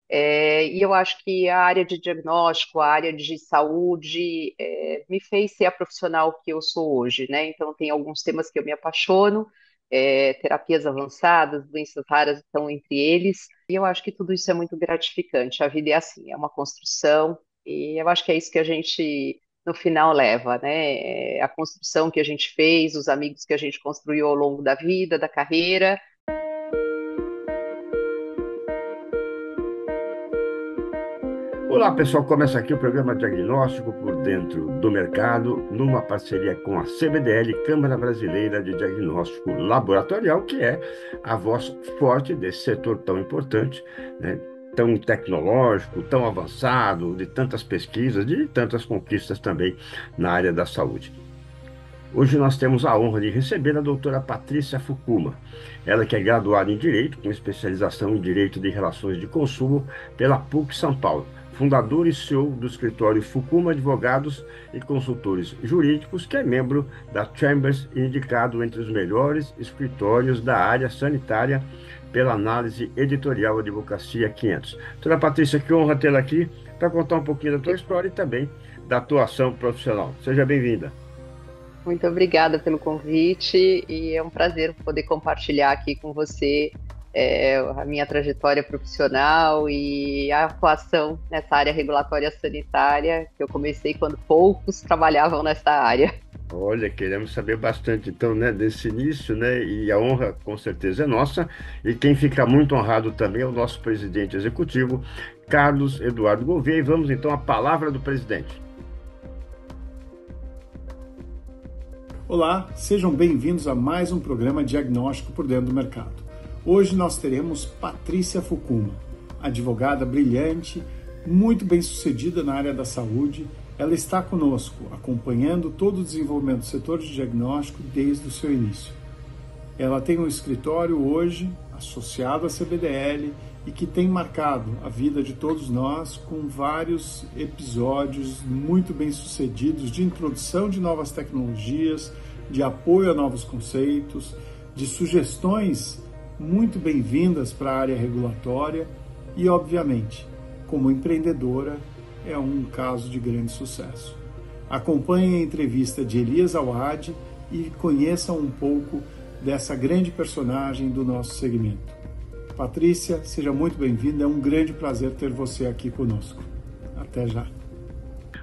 E eu acho que a área de diagnóstico, a área de saúde, me fez ser a profissional que eu sou hoje, né? Então, tem alguns temas que eu me apaixono, terapias avançadas, doenças raras estão entre eles, e eu acho que tudo isso é muito gratificante. A vida é assim, é uma construção, e eu acho que é isso que a gente, no final, leva, né? A construção que a gente fez, os amigos que a gente construiu ao longo da vida, da carreira. Olá, pessoal. Começa aqui o programa Diagnóstico por Dentro do Mercado, numa parceria com a CBDL, Câmara Brasileira de Diagnóstico Laboratorial, que é a voz forte desse setor tão importante, né? Tão tecnológico, tão avançado, de tantas pesquisas, de tantas conquistas também na área da saúde. Hoje nós temos a honra de receber a doutora Patrícia Fukuma, ela que é graduada em Direito, com especialização em Direito de Relações de Consumo pela PUC São Paulo, fundadora e CEO do escritório Fukuma Advogados e Consultores Jurídicos, que é membro da Chambers e indicado entre os melhores escritórios da área sanitária pela análise editorial Advocacia 500. Doutora Patrícia, que honra tê-la aqui para contar um pouquinho da tua história e também da tua ação profissional. Seja bem-vinda. Muito obrigada pelo convite e é um prazer poder compartilhar aqui com você a minha trajetória profissional e a atuação nessa área regulatória sanitária, que eu comecei quando poucos trabalhavam nessa área. Olha, queremos saber bastante, então, né, desse início, né, e a honra com certeza é nossa, e quem fica muito honrado também é o nosso presidente executivo, Carlos Eduardo Gouveia, e vamos então à palavra do presidente. Olá, sejam bem-vindos a mais um programa Diagnóstico por Dentro do Mercado. Hoje nós teremos Patrícia Fukuma, advogada brilhante, muito bem-sucedida na área da saúde. Ela está conosco, acompanhando todo o desenvolvimento do setor de diagnóstico desde o seu início. Ela tem um escritório hoje associado à CBDL e que tem marcado a vida de todos nós com vários episódios muito bem-sucedidos de introdução de novas tecnologias, de apoio a novos conceitos, de sugestões muito bem-vindas para a área regulatória e, obviamente, como empreendedora, é um caso de grande sucesso. Acompanhem a entrevista de Elias Awad e conheçam um pouco dessa grande personagem do nosso segmento. Patrícia, seja muito bem-vinda, é um grande prazer ter você aqui conosco. Até já.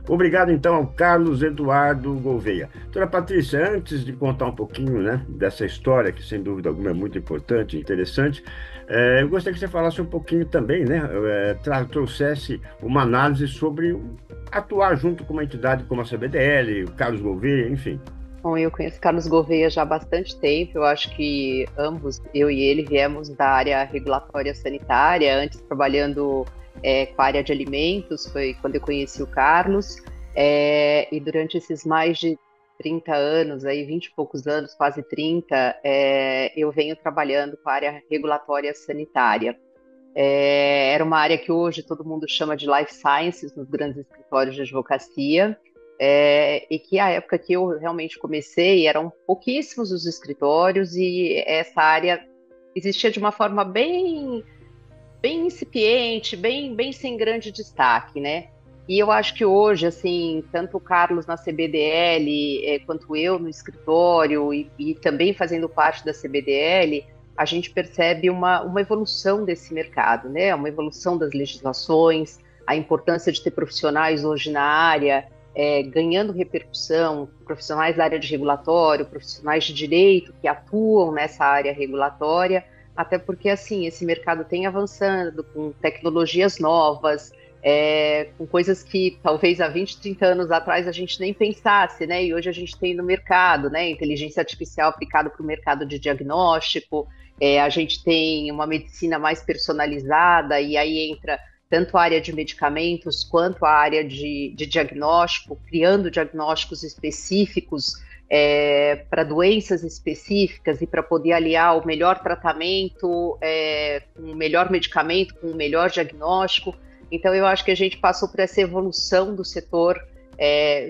Obrigado, então, ao Carlos Eduardo Gouveia. Doutora Patrícia, antes de contar um pouquinho, né, dessa história, que sem dúvida alguma é muito importante e interessante, eu gostaria que você falasse um pouquinho também, né, trouxesse uma análise sobre atuar junto com uma entidade como a CBDL, o Carlos Gouveia, enfim. Bom, eu conheço Carlos Gouveia já há bastante tempo. Eu acho que ambos, eu e ele, viemos da área regulatória sanitária, antes trabalhando com a área de alimentos, foi quando eu conheci o Carlos. E durante esses mais de 30 anos, aí 20 e poucos anos, quase 30, eu venho trabalhando com a área regulatória sanitária. Era uma área que hoje todo mundo chama de life sciences nos grandes escritórios de advocacia, e que a época que eu realmente comecei eram pouquíssimos os escritórios e essa área existia de uma forma bem incipiente, bem sem grande destaque, né? E eu acho que hoje, assim, tanto o Carlos na CBDL, quanto eu no escritório e também fazendo parte da CBDL, a gente percebe uma evolução desse mercado, né? Uma evolução das legislações, a importância de ter profissionais hoje na área, ganhando repercussão, profissionais da área de regulatório, profissionais de direito que atuam nessa área regulatória, até porque, assim, esse mercado tem avançando com tecnologias novas, com coisas que talvez há 20, 30 anos atrás a gente nem pensasse, né? E hoje a gente tem no mercado, né? Inteligência artificial aplicada para o mercado de diagnóstico, a gente tem uma medicina mais personalizada, e aí entra tanto a área de medicamentos quanto a área de diagnóstico, criando diagnósticos específicos para doenças específicas e para poder aliar o melhor tratamento com o melhor medicamento, com o melhor diagnóstico. Então, eu acho que a gente passou por essa evolução do setor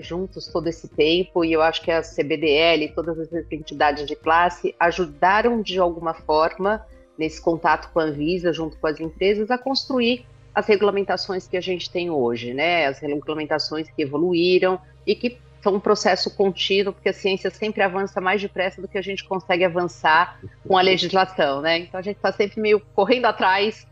juntos todo esse tempo, e eu acho que a CBDL e todas as entidades de classe ajudaram de alguma forma, nesse contato com a Anvisa, junto com as empresas, a construir as regulamentações que a gente tem hoje, né? As regulamentações que evoluíram e que são um processo contínuo, porque a ciência sempre avança mais depressa do que a gente consegue avançar com a legislação, né? Então a gente está sempre meio correndo atrás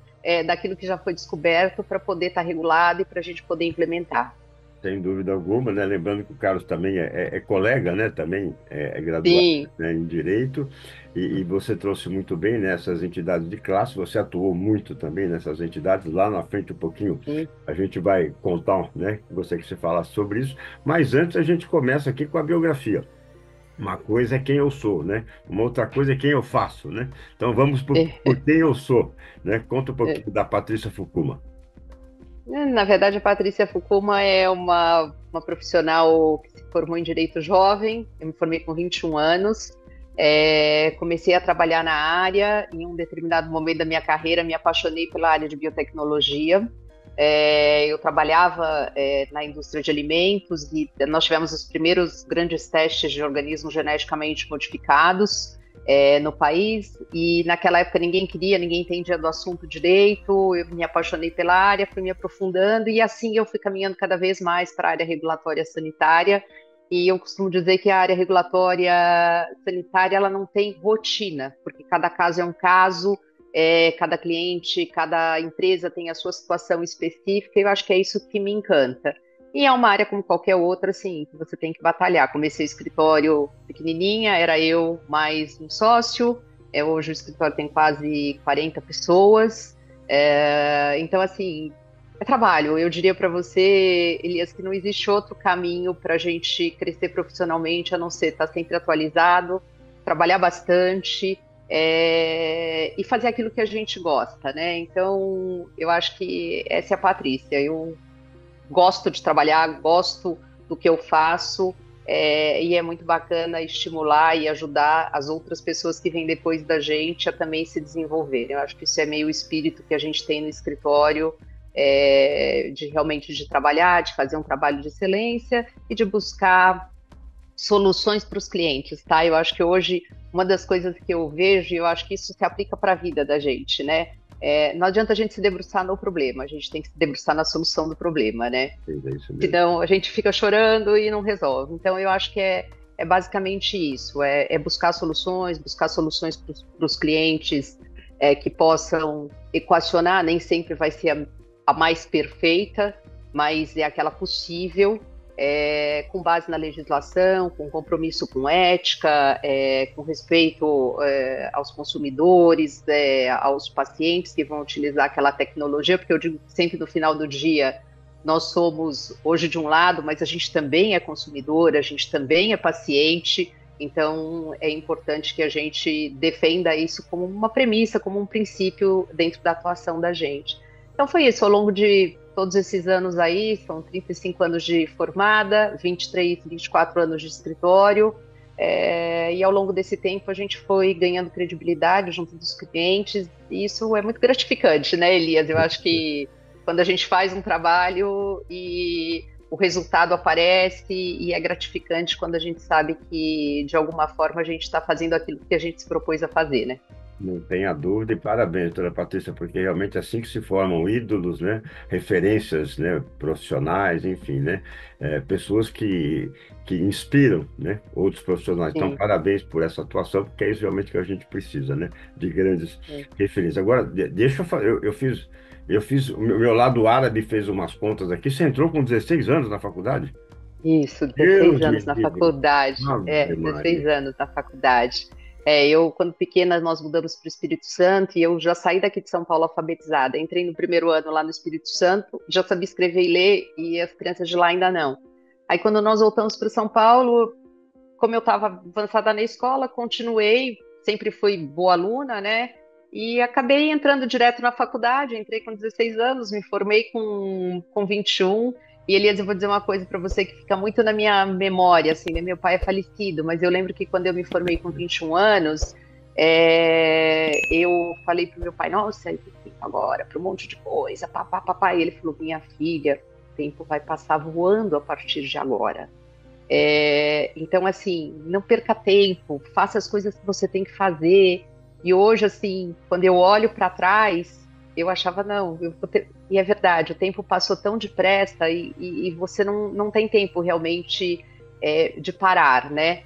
daquilo que já foi descoberto para poder estar regulado e para a gente poder implementar. Sem dúvida alguma, né? Lembrando que o Carlos também é colega, né? Também é graduado, Sim, né, em Direito, e você trouxe muito bem nessas entidades de classe, você atuou muito também nessas entidades, lá na frente um pouquinho sim. a gente vai contar, né? Você que você fala sobre isso, mas antes a gente começa aqui com a biografia. Uma coisa é quem eu sou, né? Uma outra coisa é quem eu faço, né? Então vamos por quem eu sou, né? Conta um pouquinho da Patrícia Fukuma. Na verdade, a Patrícia Fukuma é uma profissional que se formou em Direito Jovem. Eu me formei com 21 anos. Comecei a trabalhar na área. Em um determinado momento da minha carreira, me apaixonei pela área de biotecnologia. Eu trabalhava na indústria de alimentos e nós tivemos os primeiros grandes testes de organismos geneticamente modificados no país, e naquela época ninguém entendia do assunto direito. Eu me apaixonei pela área, fui me aprofundando e assim eu fui caminhando cada vez mais para a área regulatória sanitária. E eu costumo dizer que a área regulatória sanitária ela não tem rotina, porque cada caso é um caso, cada cliente, cada empresa tem a sua situação específica, e eu acho que é isso que me encanta. E é uma área como qualquer outra, assim, que você tem que batalhar. Comecei o escritório pequenininha, era eu mais um sócio. Hoje o escritório tem quase 40 pessoas. Então, assim, é trabalho. Eu diria para você, Elias, que não existe outro caminho para a gente crescer profissionalmente a não ser estar sempre atualizado, trabalhar bastante, e fazer aquilo que a gente gosta, né? Então, eu acho que essa é a Patrícia. Eu gosto de trabalhar, gosto do que eu faço, e é muito bacana estimular e ajudar as outras pessoas que vêm depois da gente a também se desenvolverem. Eu acho que isso é meio o espírito que a gente tem no escritório, de realmente de trabalhar, de fazer um trabalho de excelência e de buscar soluções para os clientes, tá? Eu acho que hoje uma das coisas que eu vejo, e eu acho que isso se aplica para a vida da gente, né? Não adianta a gente se debruçar no problema, a gente tem que se debruçar na solução do problema, né? É isso mesmo. Senão a gente fica chorando e não resolve. Então eu acho que é basicamente isso, buscar soluções para os clientes que possam equacionar, nem sempre vai ser a mais perfeita, mas é aquela possível, com base na legislação, com compromisso com ética, com respeito aos consumidores, aos pacientes que vão utilizar aquela tecnologia, porque eu digo sempre no final do dia, nós somos hoje de um lado, mas a gente também é consumidor, a gente também é paciente, então é importante que a gente defenda isso como uma premissa, como um princípio dentro da atuação da gente. Então foi isso, ao longo de todos esses anos aí, são 35 anos de formada, 23, 24 anos de escritório, e ao longo desse tempo a gente foi ganhando credibilidade junto dos clientes, e isso é muito gratificante, né, Elias? Eu acho que quando a gente faz um trabalho e o resultado aparece, e é gratificante quando a gente sabe que, de alguma forma, a gente está fazendo aquilo que a gente se propôs a fazer, né? Não tenha dúvida, e parabéns, doutora Patrícia, porque realmente é assim que se formam ídolos, né? Referências, né? Profissionais, enfim, né? Pessoas que inspiram, né? Outros profissionais. Então, Sim, parabéns por essa atuação, porque é isso realmente que a gente precisa, né? De grandes sim. referências. Agora, deixa eu falar, eu fiz, o meu lado árabe fez umas contas aqui. Você entrou com 16 anos na faculdade? Isso, 16 Deus me anos na livre. faculdade. Ave 16 Maria. anos na faculdade. Eu, quando pequena, nós mudamos para o Espírito Santo e eu já saí daqui de São Paulo alfabetizada. Entrei no primeiro ano lá no Espírito Santo, já sabia escrever e ler, e as crianças de lá ainda não. Aí, quando nós voltamos para São Paulo, como eu estava avançada na escola, continuei, sempre fui boa aluna, né? E acabei entrando direto na faculdade, entrei com 16 anos, me formei com 21. E Elias, eu vou dizer uma coisa para você que fica muito na minha memória, assim, né? Meu pai é falecido, mas eu lembro que quando eu me formei com 21 anos, eu falei pro meu pai, nossa, eu tenho tempo agora para um monte de coisa, papá. E ele falou, minha filha, o tempo vai passar voando a partir de agora. Então, assim, não perca tempo, faça as coisas que você tem que fazer. E hoje, assim, quando eu olho para trás, eu achava, não, e é verdade, o tempo passou tão depressa e você não tem tempo realmente de parar, né?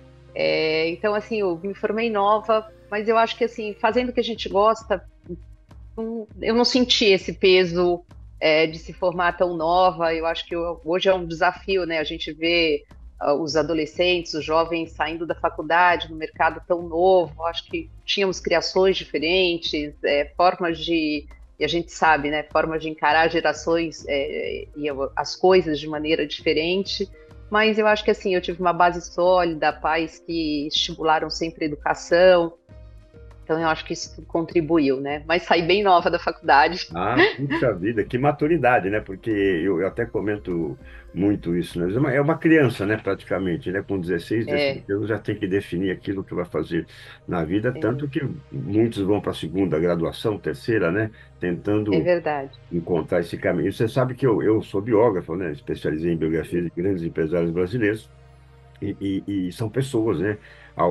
Então, assim, eu me formei nova, mas eu acho que, assim, fazendo o que a gente gosta, eu não senti esse peso de se formar tão nova. Eu acho que hoje é um desafio, né? A gente vê os adolescentes, os jovens saindo da faculdade no mercado tão novo. Eu acho que tínhamos criações diferentes, formas de, e a gente sabe, né? Formas de encarar gerações e as coisas de maneira diferente. Mas eu acho que assim, eu tive uma base sólida, pais que estimularam sempre a educação. Então, eu acho que isso tudo contribuiu, né? Mas saí bem nova da faculdade. Ah, puxa vida, que maturidade, né? Porque eu até comento muito isso, né? É uma criança, né? Praticamente, né? Com 16, 17 É, anos já tem que definir aquilo que vai fazer na vida, é, tanto que muitos vão para a segunda graduação, terceira, né? é Tentando verdade. encontrar esse caminho. Você sabe que eu sou biógrafo, né? Especializei em biografias de grandes empresários brasileiros. E são pessoas, né?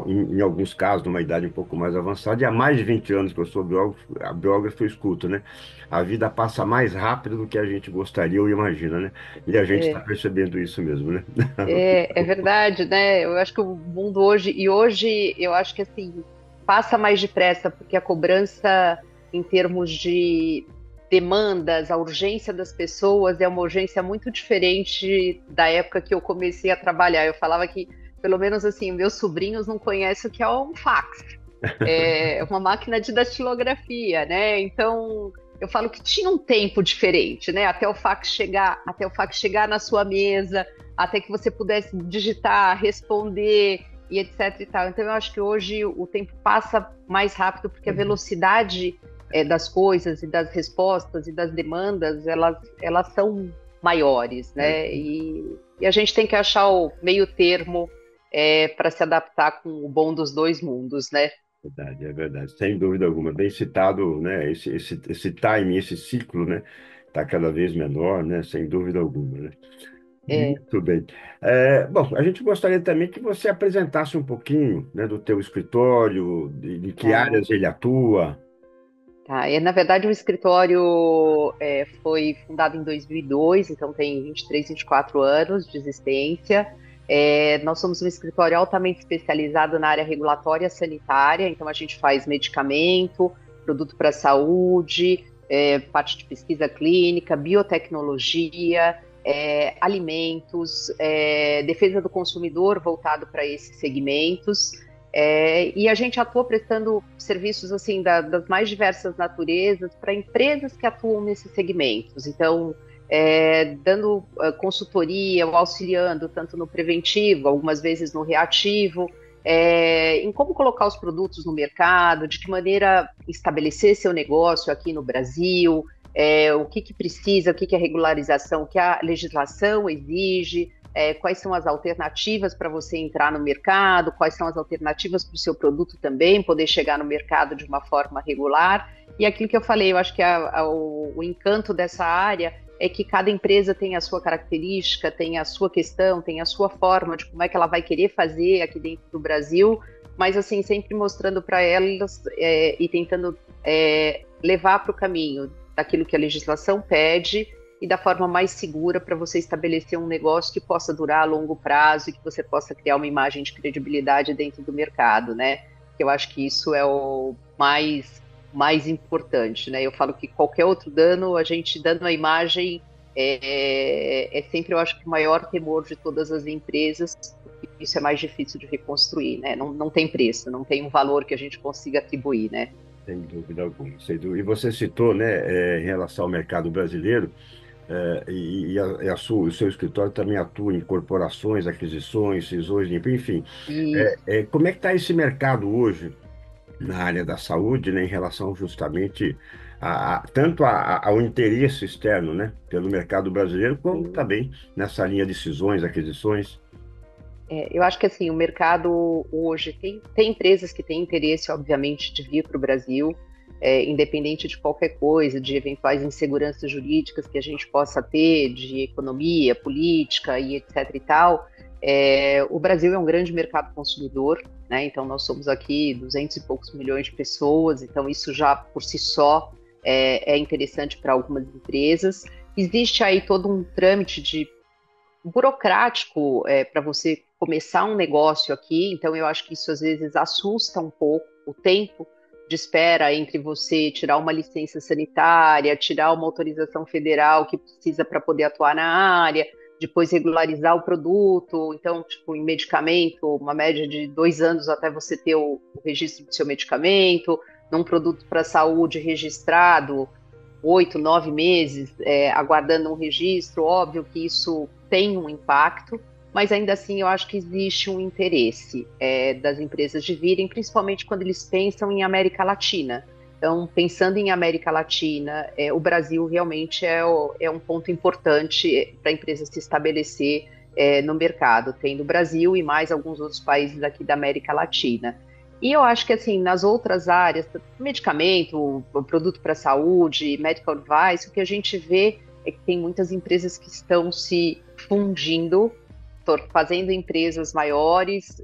Em alguns casos, numa idade um pouco mais avançada, e há mais de 20 anos que eu sou biógrafo, eu escuto, né? A vida passa mais rápido do que a gente gostaria ou imagina, né? E a gente está É, percebendo isso mesmo, né? é verdade, né? Eu acho que o mundo hoje, e hoje eu acho que assim, passa mais depressa, porque a cobrança em termos de demandas, a urgência das pessoas é uma urgência muito diferente da época que eu comecei a trabalhar. Eu falava que, pelo menos assim, meus sobrinhos não conhecem o que é um fax. É uma máquina de datilografia, né? Então, eu falo que tinha um tempo diferente, né? Até o fax chegar na sua mesa, até que você pudesse digitar, responder e etc e tal. Então, eu acho que hoje o tempo passa mais rápido porque a velocidade das coisas e das respostas e das demandas, elas são maiores, É né? E a gente tem que achar o meio termo para se adaptar com o bom dos dois mundos, né? verdade, é verdade, sem dúvida alguma. Bem citado, né? Esse timing, esse ciclo, né? Está cada vez menor, né? Sem dúvida alguma, né? É, Muito bem. Bom, a gente gostaria também que você apresentasse um pouquinho, né, do teu escritório, de que tá, áreas ele atua. tá. Na verdade, o escritório foi fundado em 2002, então tem 23, 24 anos de existência. Nós somos um escritório altamente especializado na área regulatória sanitária, então a gente faz medicamento, produto para saúde, parte de pesquisa clínica, biotecnologia, alimentos, defesa do consumidor voltado para esses segmentos. E a gente atua prestando serviços assim das mais diversas naturezas para empresas que atuam nesses segmentos. Então, dando consultoria ou auxiliando tanto no preventivo, algumas vezes no reativo, em como colocar os produtos no mercado, de que maneira estabelecer seu negócio aqui no Brasil, o que precisa, o que a regularização, o que a legislação exige, quais são as alternativas para você entrar no mercado, quais são as alternativas para o seu produto também poder chegar no mercado de uma forma regular. E aquilo que eu falei, eu acho que o encanto dessa área é que cada empresa tem a sua característica, tem a sua questão, tem a sua forma de como é que ela vai querer fazer aqui dentro do Brasil, mas assim, sempre mostrando para elas e tentando levar para o caminho daquilo que a legislação pede e da forma mais segura para você estabelecer um negócio que possa durar a longo prazo e que você possa criar uma imagem de credibilidade dentro do mercado, né? Eu acho que isso é o mais importante, né? Eu falo que qualquer outro dano, a gente dando a imagem é sempre, eu acho que o maior temor de todas as empresas, porque isso é mais difícil de reconstruir, né? Não tem preço, não tem um valor que a gente consiga atribuir, né? Sem dúvida alguma. Sem dúvida. E você citou, né, em relação ao mercado brasileiro, o seu escritório também atua em corporações, aquisições, cisões, enfim. E Como é que está esse mercado hoje na área da saúde, né, em relação justamente tanto ao interesse externo, né, pelo mercado brasileiro, como também nessa linha de cisões, aquisições? eu acho que assim, o mercado hoje tem empresas que têm interesse, obviamente, de vir para o Brasil, independente de qualquer coisa, de eventuais inseguranças jurídicas que a gente possa ter, de economia, política e etc e tal. O Brasil é um grande mercado consumidor, né? Então nós somos aqui 200 e poucos milhões de pessoas, então isso já por si só é interessante para algumas empresas. Existe aí todo um trâmite burocrático para você começar um negócio aqui, então eu acho que isso às vezes assusta um pouco o tempo de espera entre você tirar uma licença sanitária, tirar uma autorização federal que precisa para poder atuar na área, depois regularizar o produto. Então, tipo, em medicamento, uma média de 2 anos até você ter o registro do seu medicamento. Num produto para saúde registrado, 8, 9 meses, aguardando um registro. Óbvio que isso tem um impacto, mas ainda assim eu acho que existe um interesse das empresas de virem, principalmente quando eles pensam em América Latina. Então, pensando em América Latina, o Brasil realmente é um ponto importante para a empresa se estabelecer no mercado, tendo o Brasil e mais alguns outros países aqui da América Latina. E eu acho que, assim, nas outras áreas, medicamento, produto para saúde, medical device, o que a gente vê é que tem muitas empresas que estão se fundindo, fazendo empresas maiores.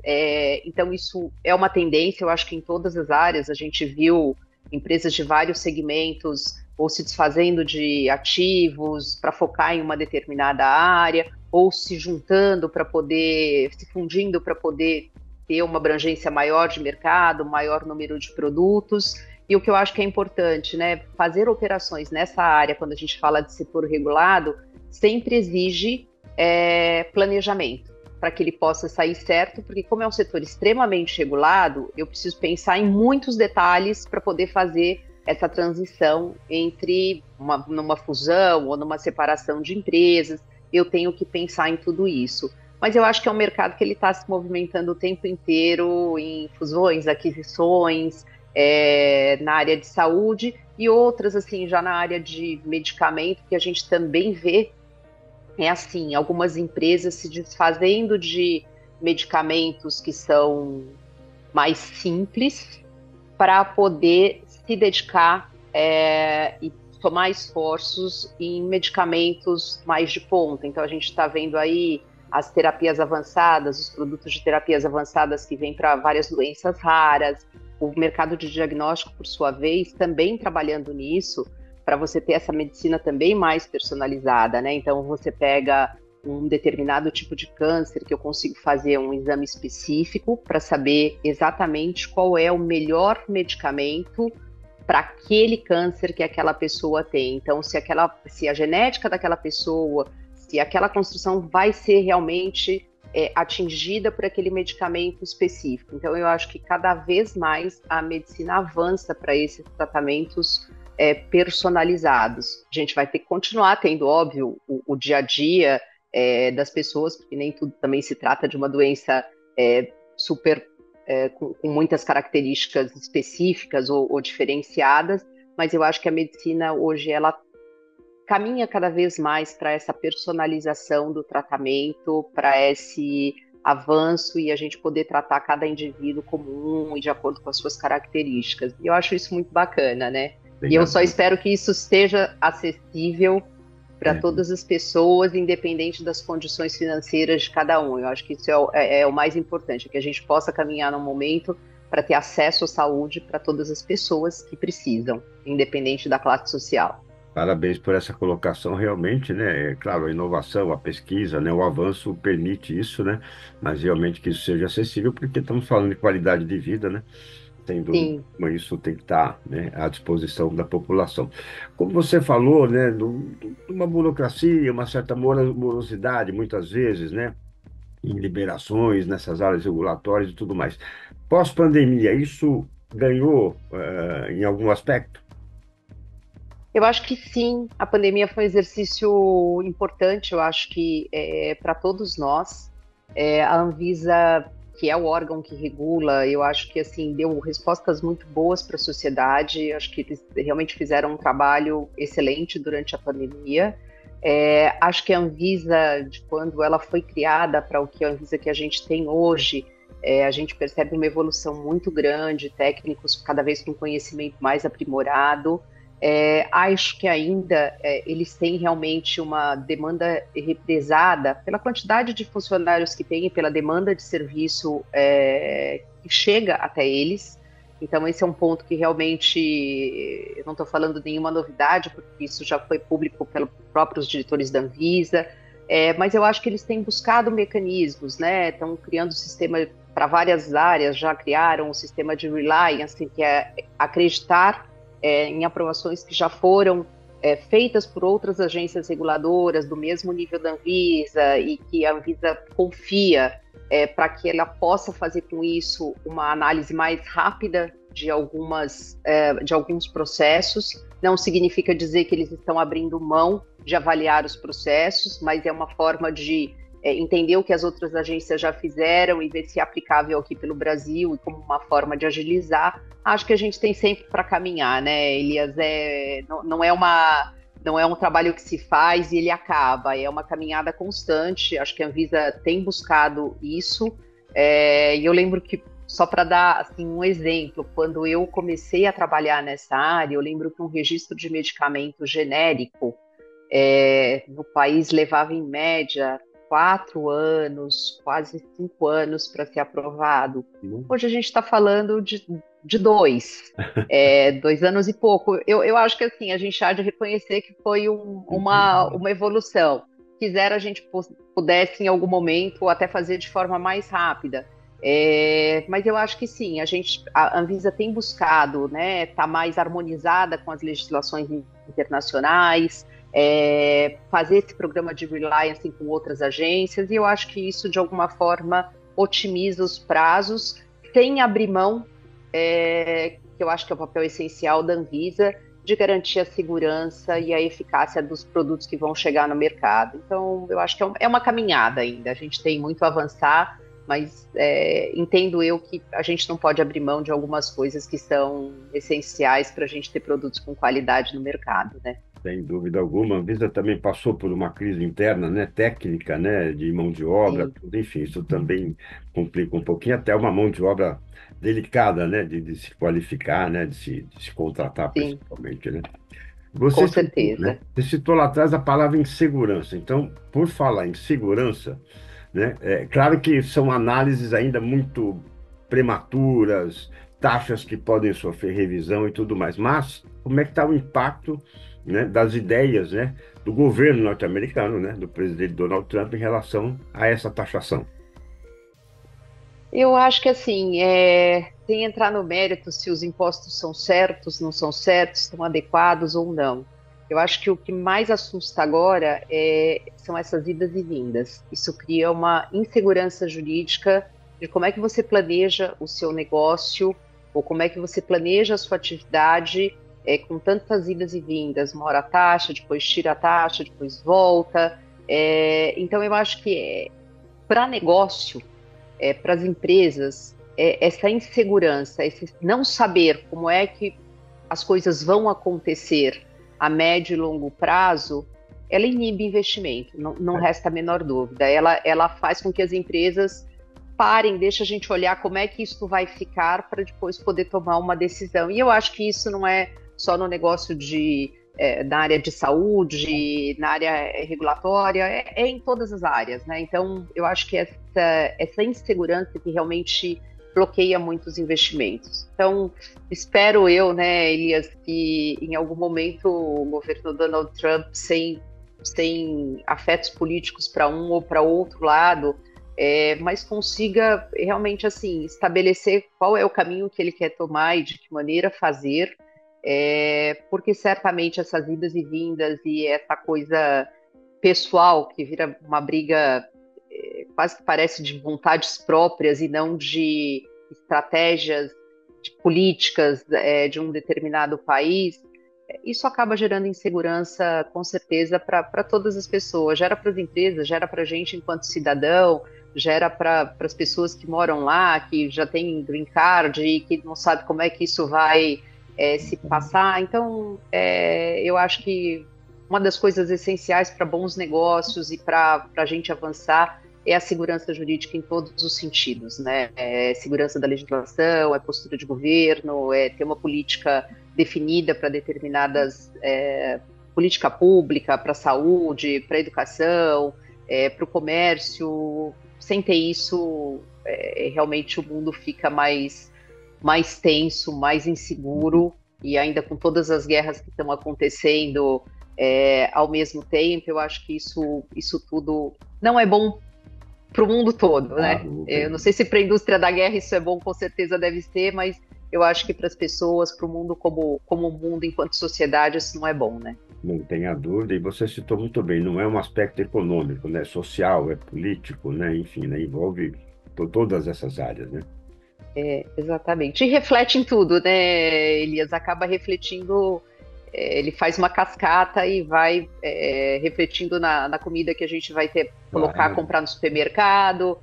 Então, isso é uma tendência, eu acho que em todas as áreas. A gente viu empresas de vários segmentos ou se desfazendo de ativos para focar em uma determinada área, ou se juntando para poder, se fundindo para poder ter uma abrangência maior de mercado, maior número de produtos. E o que eu acho que é importante, né, fazer operações nessa área, quando a gente fala de setor regulado, sempre exige planejamento, para que ele possa sair certo, porque como é um setor extremamente regulado, eu preciso pensar em muitos detalhes para poder fazer essa transição entre numa fusão ou numa separação de empresas. Eu tenho que pensar em tudo isso. Mas eu acho que é um mercado que ele está se movimentando o tempo inteiro em fusões, aquisições, na área de saúde e outras, assim, já na área de medicamento, que a gente também vê, assim, algumas empresas se desfazendo de medicamentos que são mais simples para poder se dedicar e tomar esforços em medicamentos mais de ponta. Então, a gente está vendo aí as terapias avançadas, os produtos de terapias avançadas que vêm para várias doenças raras, o mercado de diagnóstico, por sua vez, também trabalhando nisso, para você ter essa medicina também mais personalizada, né? Então, você pega um determinado tipo de câncer que eu consigo fazer um exame específico para saber exatamente qual é o melhor medicamento para aquele câncer que aquela pessoa tem. Então, se a genética daquela pessoa, se aquela construção vai ser realmente atingida por aquele medicamento específico. Então, eu acho que cada vez mais a medicina avança para esses tratamentos personalizados. A gente vai ter que continuar tendo, óbvio, o dia a dia das pessoas, porque nem tudo também se trata de uma doença super com muitas características específicas ou diferenciadas, mas eu acho que a medicina hoje ela caminha cada vez mais para essa personalização do tratamento, para esse avanço e a gente poder tratar cada indivíduo como e de acordo com as suas características. E eu acho isso muito bacana, né? E eu só espero que isso esteja acessível para todas as pessoas, independente das condições financeiras de cada um. Eu acho que isso é o mais importante, que a gente possa caminhar num momento para ter acesso à saúde para todas as pessoas que precisam, independente da classe social. Parabéns por essa colocação, realmente, né? Claro, a inovação, a pesquisa, né? O avanço permite isso, né? Mas realmente que isso seja acessível, porque estamos falando de qualidade de vida, né? Sem dúvida, isso tem que estar, né, à disposição da população. Como você falou, né? Uma burocracia, uma certa morosidade, muitas vezes, né? Em liberações, nessas áreas regulatórias e tudo mais. Pós-pandemia, isso ganhou em algum aspecto? Eu acho que sim, a pandemia foi um exercício importante, eu acho que para todos nós. A Anvisa, que é o órgão que regula, eu acho que assim deu respostas muito boas para a sociedade, acho que eles realmente fizeram um trabalho excelente durante a pandemia. Acho que a Anvisa, de quando ela foi criada para o que a Anvisa que a gente tem hoje, a gente percebe uma evolução muito grande, técnicos cada vez com conhecimento mais aprimorado. Acho que ainda eles têm realmente uma demanda represada pela quantidade de funcionários que têm e pela demanda de serviço que chega até eles. Então, esse é um ponto que realmente, eu não estou falando de nenhuma novidade, porque isso já foi público pelos próprios diretores da Anvisa, mas eu acho que eles têm buscado mecanismos, né? Estão criando sistema para várias áreas, já criaram um sistema de reliance, que é acreditar em aprovações que já foram feitas por outras agências reguladoras do mesmo nível da Anvisa e que a Anvisa confia para que ela possa fazer com isso uma análise mais rápida de alguns processos. Não significa dizer que eles estão abrindo mão de avaliar os processos, mas é uma forma de entender o que as outras agências já fizeram e ver se é aplicável aqui pelo Brasil e como uma forma de agilizar. Acho que a gente tem sempre para caminhar, né, Elias? Não é um trabalho que se faz e ele acaba, é uma caminhada constante. Acho que a Anvisa tem buscado isso, e eu lembro que, só para dar assim, um exemplo, quando eu comecei a trabalhar nessa área, eu lembro que um registro de medicamento genérico no país levava em média 4 anos, quase 5 anos para ser aprovado. Hoje a gente está falando de 2 anos e pouco. Eu acho que assim, a gente há de reconhecer que foi uma evolução. Quisera a gente pudesse em algum momento até fazer de forma mais rápida. Mas eu acho que sim, a Anvisa tem buscado, né, estar mais harmonizada com as legislações internacionais, fazer esse programa de reliance com outras agências, e eu acho que isso de alguma forma otimiza os prazos, sem abrir mão, que eu acho que é o papel essencial da Anvisa, de garantir a segurança e a eficácia dos produtos que vão chegar no mercado. Então, eu acho que é uma caminhada ainda, a gente tem muito a avançar, mas entendo eu que a gente não pode abrir mão de algumas coisas que são essenciais para a gente ter produtos com qualidade no mercado, né? Sem dúvida alguma. A Anvisa também passou por uma crise interna, né, técnica, né, de mão de obra, tudo, enfim, isso também complica um pouquinho, até uma mão de obra delicada, né, de se qualificar, né, de se contratar, Sim. principalmente, né? Com certeza. Né, você citou lá atrás a palavra insegurança. Então, por falar em segurança, né, é claro que são análises ainda muito prematuras, taxas que podem sofrer revisão e tudo mais, mas como é que está o impacto, né, das ideias, né, do governo norte-americano, né, do presidente Donald Trump em relação a essa taxação? Eu acho que assim, sem entrar no mérito se os impostos são certos, não são certos, estão adequados ou não. Eu acho que o que mais assusta agora são essas idas e vindas. Isso cria uma insegurança jurídica de como é que você planeja o seu negócio ou como é que você planeja a sua atividade com tantas idas e vindas. Uma hora a taxa, depois tira a taxa, depois volta. Então, eu acho que para negócio, para as empresas, essa insegurança, esse não saber como é que as coisas vão acontecer a médio e longo prazo, ela inibe investimento, não resta a menor dúvida. Ela faz com que as empresas parem, deixa a gente olhar como é que isso vai ficar para depois poder tomar uma decisão. E eu acho que isso não é só no negócio na área de saúde, na área regulatória, em todas as áreas, né? Então, eu acho que essa insegurança que realmente bloqueia muitos investimentos. Então, espero eu, né, Elias, que em algum momento o governo Donald Trump, sem afetos políticos para um ou para outro lado, mas consiga realmente assim estabelecer qual é o caminho que ele quer tomar e de que maneira fazer, porque certamente essas idas e vindas e essa coisa pessoal que vira uma briga quase que parece de vontades próprias e não de estratégias de políticas de um determinado país, isso acaba gerando insegurança, com certeza, para todas as pessoas. Gera para as empresas, gera para a gente enquanto cidadão, gera para as pessoas que moram lá, que já têm green card e que não sabe como é que isso vai se passar. Então, eu acho que uma das coisas essenciais para bons negócios e para a gente avançar é a segurança jurídica em todos os sentidos, né? Segurança da legislação, postura de governo, ter uma política definida para determinadas política pública, para a saúde, para a educação, para o comércio. Sem ter isso, realmente o mundo fica mais mais tenso, mais inseguro, e ainda com todas as guerras que estão acontecendo ao mesmo tempo, eu acho que isso tudo não é bom para o mundo todo, né? Eu não sei se para a indústria da guerra isso é bom, com certeza deve ser, mas eu acho que para as pessoas, para o mundo como mundo, enquanto sociedade, isso não é bom, né? Não tenha dúvida, e você citou muito bem, não é um aspecto econômico, né? Social, é político, né? Enfim, né? Envolve todas essas áreas, né? Exatamente. E reflete em tudo, né, Elias? Acaba refletindo, ele faz uma cascata e vai refletindo na comida que a gente vai ter, colocar, Claro. comprar no supermercado,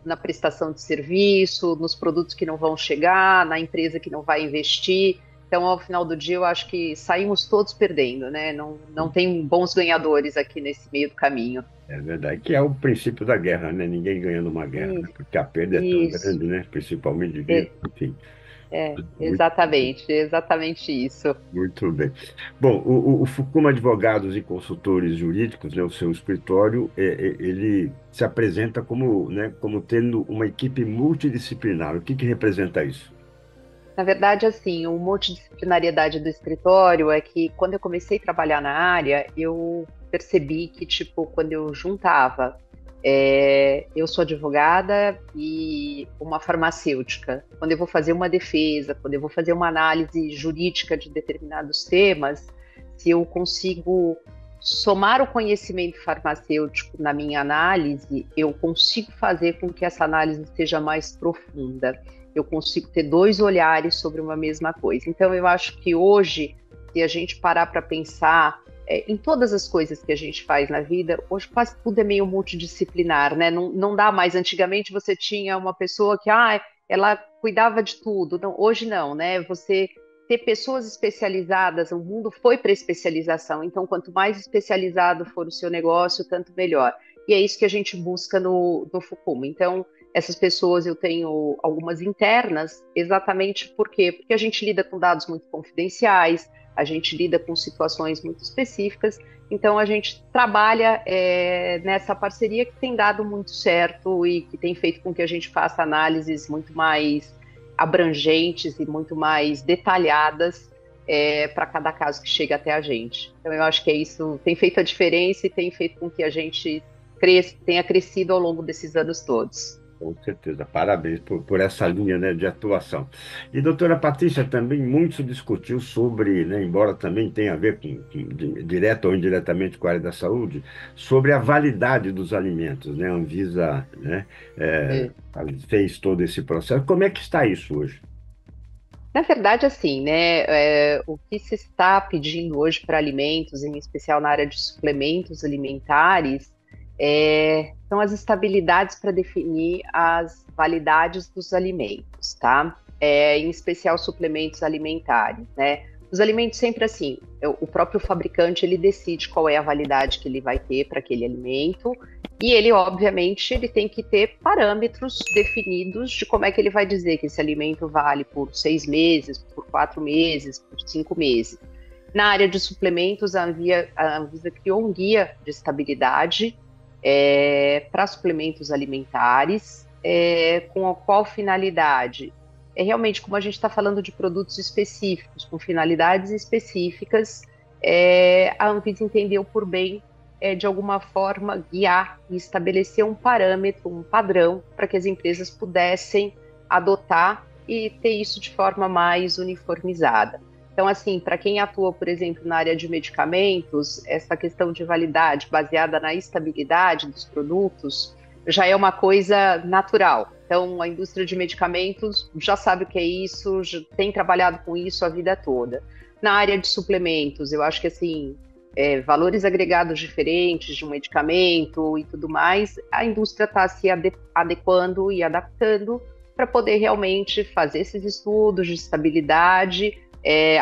na prestação de serviço, nos produtos que não vão chegar, na empresa que não vai investir. Então, ao final do dia, eu acho que saímos todos perdendo, né? Não tem bons ganhadores aqui nesse meio do caminho. É verdade, que é o princípio da guerra, né? Ninguém ganha numa guerra, né? Isso, Porque a perda é tão isso. grande, né? Principalmente de vida, É, enfim. Muito, exatamente isso. muito bem. Bom, o Fukuma Advogados e Consultores Jurídicos, né, o seu escritório, ele se apresenta como, né, como tendo uma equipe multidisciplinar. O que representa isso? Na verdade, assim, a multidisciplinariedade do escritório é que quando eu comecei a trabalhar na área, eu percebi que, tipo, quando eu juntava, eu sou advogada e uma farmacêutica. Quando eu vou fazer uma defesa, quando eu vou fazer uma análise jurídica de determinados temas, se eu consigo somar o conhecimento farmacêutico na minha análise, eu consigo fazer com que essa análise seja mais profunda. Eu consigo ter dois olhares sobre uma mesma coisa. Então, eu acho que hoje, se a gente parar para pensar em todas as coisas que a gente faz na vida, hoje quase tudo é meio multidisciplinar, né? Não dá mais. Antigamente você tinha uma pessoa que ela cuidava de tudo. Não, hoje não, né? Você ter pessoas especializadas, o mundo foi para especialização. Então, quanto mais especializado for o seu negócio, tanto melhor. E é isso que a gente busca no Fukuma. Então, essas pessoas eu tenho algumas internas, exatamente por quê? Porque a gente lida com dados muito confidenciais, a gente lida com situações muito específicas, então a gente trabalha nessa parceria que tem dado muito certo e que tem feito com que a gente faça análises muito mais abrangentes e muito mais detalhadas para cada caso que chega até a gente. Então eu acho que isso tem feito a diferença e tem feito com que a gente tenha crescido ao longo desses anos todos. Com certeza, parabéns por essa linha, né, de atuação. E, doutora Patrícia, também muito se discutiu sobre, né, embora também tenha a ver direto ou indiretamente com a área da saúde, sobre a validade dos alimentos, né? A Anvisa, né, É. fez todo esse processo. Como é que está isso hoje? Na verdade, assim, né, o que se está pedindo hoje para alimentos, em especial na área de suplementos alimentares, são as estabilidades para definir as validades dos alimentos, tá? Em especial suplementos alimentares, né? Os alimentos sempre assim, o próprio fabricante ele decide qual é a validade que ele vai ter para aquele alimento e ele, obviamente, ele tem que ter parâmetros definidos de como é que ele vai dizer que esse alimento vale por 6 meses, por 4 meses, por 5 meses. Na área de suplementos, a Anvisa criou um guia de estabilidade para suplementos alimentares, com a qual finalidade? Realmente, como a gente está falando de produtos específicos, com finalidades específicas, a Anvisa entendeu por bem, de alguma forma, guiar e estabelecer um parâmetro, um padrão, para que as empresas pudessem adotar e ter isso de forma mais uniformizada. Então, assim, para quem atua, por exemplo, na área de medicamentos, essa questão de validade baseada na estabilidade dos produtos já é uma coisa natural. Então, a indústria de medicamentos já sabe o que é isso, já tem trabalhado com isso a vida toda. Na área de suplementos, eu acho que, assim, valores agregados diferentes de um medicamento e tudo mais, a indústria está se adequando e adaptando para poder realmente fazer esses estudos de estabilidade.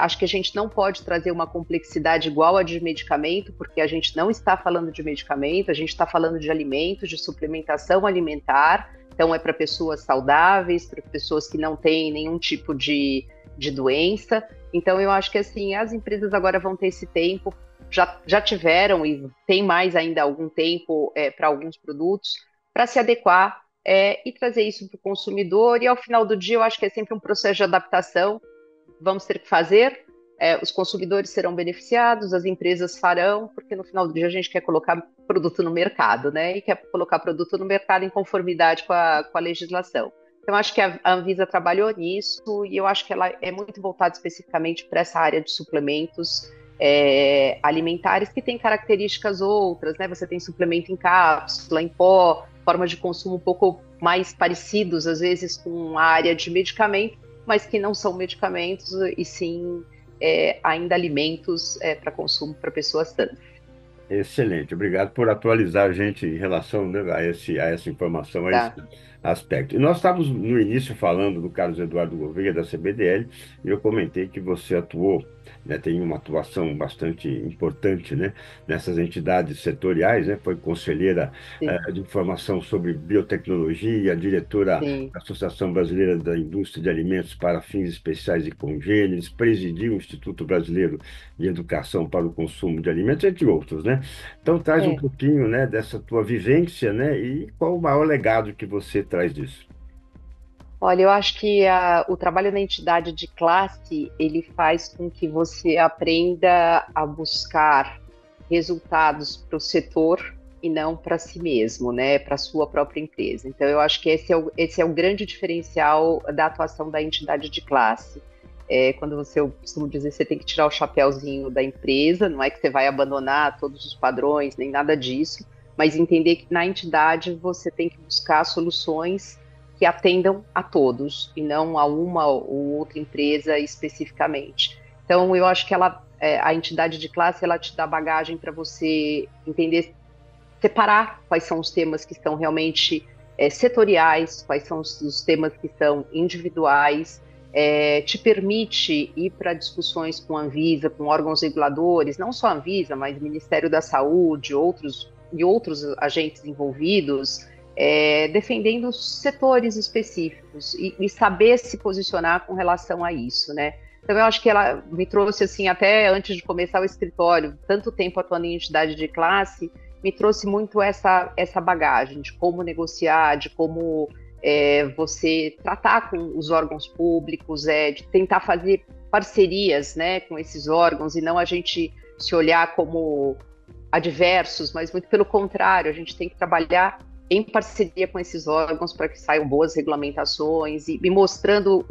Acho que a gente não pode trazer uma complexidade igual a de medicamento, porque a gente não está falando de medicamento, a gente está falando de alimentos, de suplementação alimentar, então é para pessoas saudáveis, para pessoas que não têm nenhum tipo de doença. Então eu acho que assim, as empresas agora vão ter esse tempo, já tiveram e tem mais ainda algum tempo para alguns produtos, para se adequar e trazer isso para o consumidor. E ao final do dia, eu acho que é sempre um processo de adaptação. Vamos ter que fazer, os consumidores serão beneficiados, as empresas farão, porque no final do dia a gente quer colocar produto no mercado, né? E quer colocar produto no mercado em conformidade com a legislação. Então, acho que a Anvisa trabalhou nisso e eu acho que ela é muito voltada especificamente para essa área de suplementos alimentares que tem características outras, né? Você tem suplemento em cápsula, em pó, formas de consumo um pouco mais parecidos, às vezes, com a área de medicamento, mas que não são medicamentos e sim ainda alimentos para consumo para pessoas sãs. Excelente, obrigado por atualizar a gente em relação, né, a essa informação, a esse Tá? aspecto. E nós estávamos no início falando do Carlos Eduardo Gouveia, da CBDL, e eu comentei que você atuou, né, tem uma atuação bastante importante, né, nessas entidades setoriais, né, foi conselheira Sim, de informação sobre biotecnologia, diretora sim. da Associação Brasileira da Indústria de Alimentos para Fins Especiais e Congêneres, presidiu o Instituto Brasileiro de Educação para o Consumo de Alimentos, entre outros, né? Então traz um É. pouquinho, né, dessa tua vivência, né, e qual o maior legado que você traz disso? Olha, eu acho que o trabalho na entidade de classe, ele faz com que você aprenda a buscar resultados para o setor e não para si mesmo, né, para a sua própria empresa. Então, eu acho que esse é o grande diferencial da atuação da entidade de classe. Quando eu costumo dizer, você tem que tirar o chapéuzinho da empresa, não é que você vai abandonar todos os padrões, nem nada disso, mas entender que na entidade você tem que buscar soluções que atendam a todos e não a uma ou outra empresa especificamente. Então, eu acho que a entidade de classe, ela te dá bagagem para você entender, separar quais são os temas que são realmente setoriais, quais são os temas que são individuais, te permite ir para discussões com a Anvisa, com órgãos reguladores, não só a Anvisa, mas o Ministério da Saúde, outros agentes envolvidos, defendendo setores específicos e saber se posicionar com relação a isso, né? Então, eu acho que ela me trouxe, assim, até antes de começar o escritório, tanto tempo atuando em entidade de classe, me trouxe muito essa bagagem de como negociar, de como você tratar com os órgãos públicos, de tentar fazer parcerias, né, com esses órgãos e não a gente se olhar como adversos, mas muito pelo contrário, a gente tem que trabalhar em parceria com esses órgãos para que saiam boas regulamentações e mostrando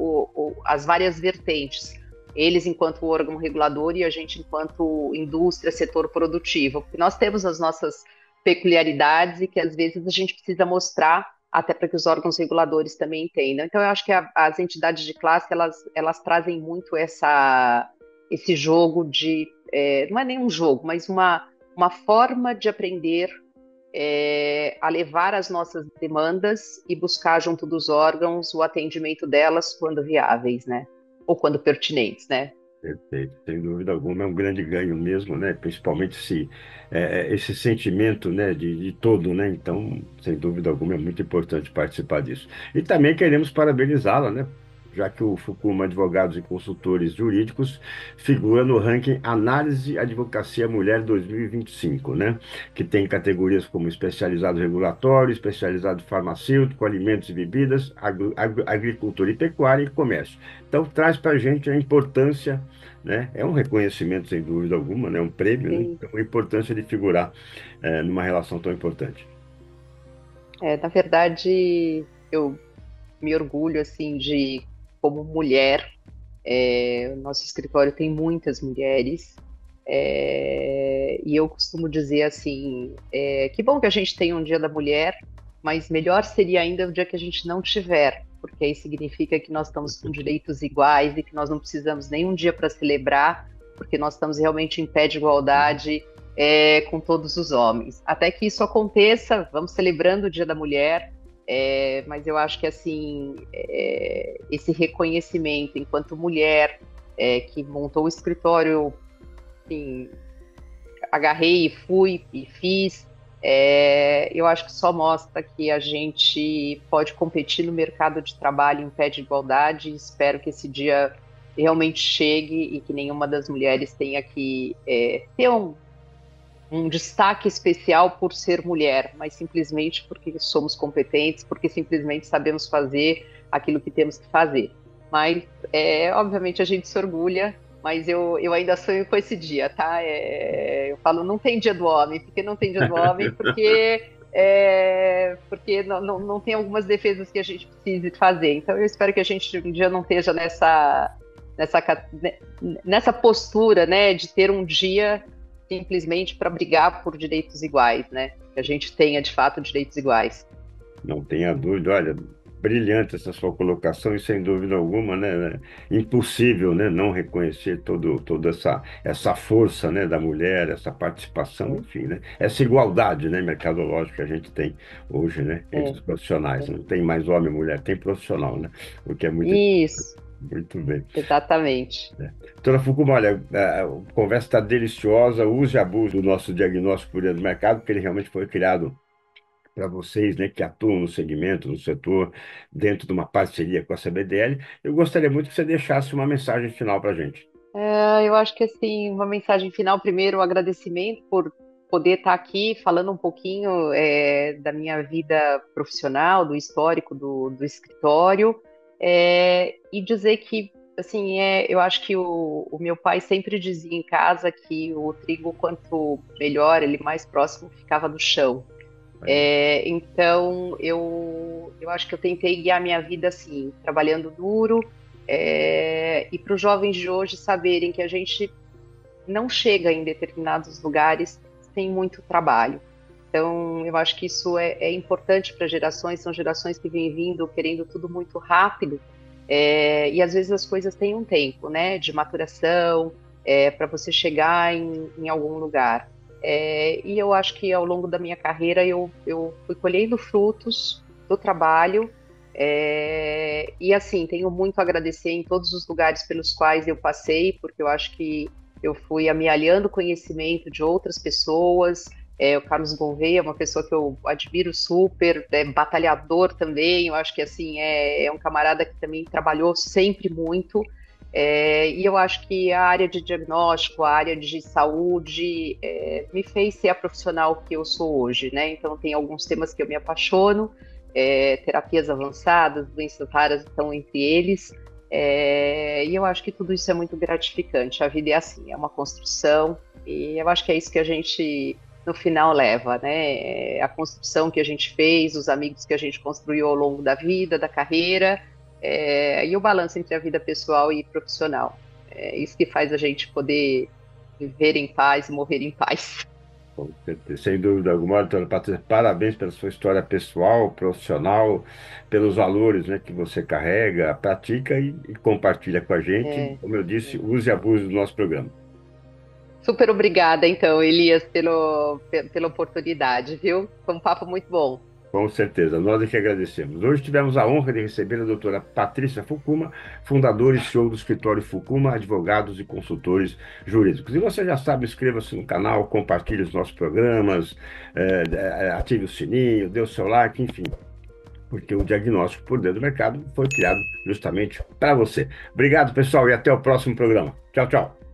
as várias vertentes. Eles enquanto órgão regulador e a gente enquanto indústria, setor produtivo. Porque nós temos as nossas peculiaridades e que às vezes a gente precisa mostrar até para que os órgãos reguladores também entendam. Então eu acho que as entidades de classe, elas trazem muito esse jogo não é nem um jogo, mas uma forma de aprender a levar as nossas demandas e buscar junto dos órgãos o atendimento delas quando viáveis, né? Ou quando pertinentes, né? Perfeito, sem dúvida alguma, é um grande ganho mesmo, né? Principalmente esse sentimento, né, de todo, né? Então, sem dúvida alguma, é muito importante participar disso. E também queremos parabenizá-la, né? Já que o Fucuma Advogados e Consultores Jurídicos figura no ranking Análise Advocacia Mulher 2025, né? Que tem categorias como especializado regulatório, especializado farmacêutico, alimentos e bebidas, agricultura e pecuária e comércio. Então, traz para a gente a importância, né? É um reconhecimento, sem dúvida alguma, né? Um prêmio, né? Sim. Então, a importância de figurar numa relação tão importante. Na verdade, eu me orgulho, assim, como mulher, o nosso escritório tem muitas mulheres, e eu costumo dizer assim, que bom que a gente tem um Dia da Mulher, mas melhor seria ainda o dia que a gente não tiver, porque aí significa que nós estamos com direitos iguais e que nós não precisamos nem um dia para celebrar, porque nós estamos realmente em pé de igualdade com todos os homens. Até que isso aconteça, vamos celebrando o Dia da Mulher, mas eu acho que assim esse reconhecimento enquanto mulher que montou o escritório, assim, agarrei e fui e fiz, eu acho que só mostra que a gente pode competir no mercado de trabalho em pé de igualdade. Espero que esse dia realmente chegue e que nenhuma das mulheres tenha que ter um um destaque especial por ser mulher, mas simplesmente porque somos competentes, porque simplesmente sabemos fazer aquilo que temos que fazer. Mas, obviamente, a gente se orgulha, mas eu ainda sonho com esse dia, tá? Eu falo, não tem dia do homem, porque não tem dia do homem, porque não tem algumas defesas que a gente precise fazer. Então, eu espero que a gente um dia não esteja nessa postura, né, de ter um dia simplesmente para brigar por direitos iguais, né? Que a gente tenha, de fato, direitos iguais. Não tenha dúvida, olha, brilhante essa sua colocação e sem dúvida alguma, né, impossível, né, não reconhecer toda essa força, né, da mulher, essa participação, enfim, né, essa igualdade, né, mercadológica que a gente tem hoje, né, entre os profissionais. Não tem mais homem e mulher, tem profissional, né, o que é Isso, muito bem. exatamente. Doutora Fukuma, olha, a conversa está deliciosa, use e abuse do nosso diagnóstico por dentro do mercado, porque ele realmente foi criado para vocês, né, que atuam no segmento, no setor, dentro de uma parceria com a CBDL. Eu gostaria muito que você deixasse uma mensagem final para a gente. Eu acho que, assim, uma mensagem final, primeiro, um agradecimento por poder estar aqui falando um pouquinho da minha vida profissional, do histórico do escritório, e dizer que, assim, eu acho que o meu pai sempre dizia em casa que o trigo, quanto melhor, ele mais próximo ficava do chão. Então, eu acho que eu tentei guiar minha vida assim, trabalhando duro, e para os jovens de hoje saberem que a gente não chega em determinados lugares sem muito trabalho. Então, eu acho que isso é importante para gerações, são gerações que vêm vindo querendo tudo muito rápido, e às vezes as coisas têm um tempo, né, de maturação, para você chegar em algum lugar. E eu acho que ao longo da minha carreira eu fui colhendo frutos do trabalho, e assim, tenho muito a agradecer em todos os lugares pelos quais eu passei, porque eu acho que eu fui amealhando conhecimento de outras pessoas. O Carlos Gouveia é uma pessoa que eu admiro super, batalhador também, eu acho que assim, é um camarada que também trabalhou sempre muito. E eu acho que a área de diagnóstico, a área de saúde, me fez ser a profissional que eu sou hoje, né? Então, tem alguns temas que eu me apaixono, terapias avançadas, doenças raras estão entre eles, e eu acho que tudo isso é muito gratificante. A vida é assim, é uma construção, e eu acho que é isso que a gente, no final, leva, né? A construção que a gente fez, os amigos que a gente construiu ao longo da vida, da carreira, e o balanço entre a vida pessoal e profissional. É isso que faz a gente poder viver em paz e morrer em paz. Com certeza, sem dúvida alguma, doutora Patrícia, parabéns pela sua história pessoal, profissional, pelos valores, né, que você carrega, pratica e compartilha com a gente. É, Como eu disse, use e abuse do nosso programa. Super obrigada, então, Elias, pela oportunidade, viu? Foi um papo muito bom. Com certeza, nós é que agradecemos. Hoje tivemos a honra de receber a doutora Patrícia Fukuma, fundadora e CEO do escritório Fukuma, advogados e consultores jurídicos. E você já sabe, inscreva-se no canal, compartilhe os nossos programas, ative o sininho, dê o seu like, enfim, porque o diagnóstico por dentro do mercado foi criado justamente para você. Obrigado, pessoal, e até o próximo programa. Tchau, tchau.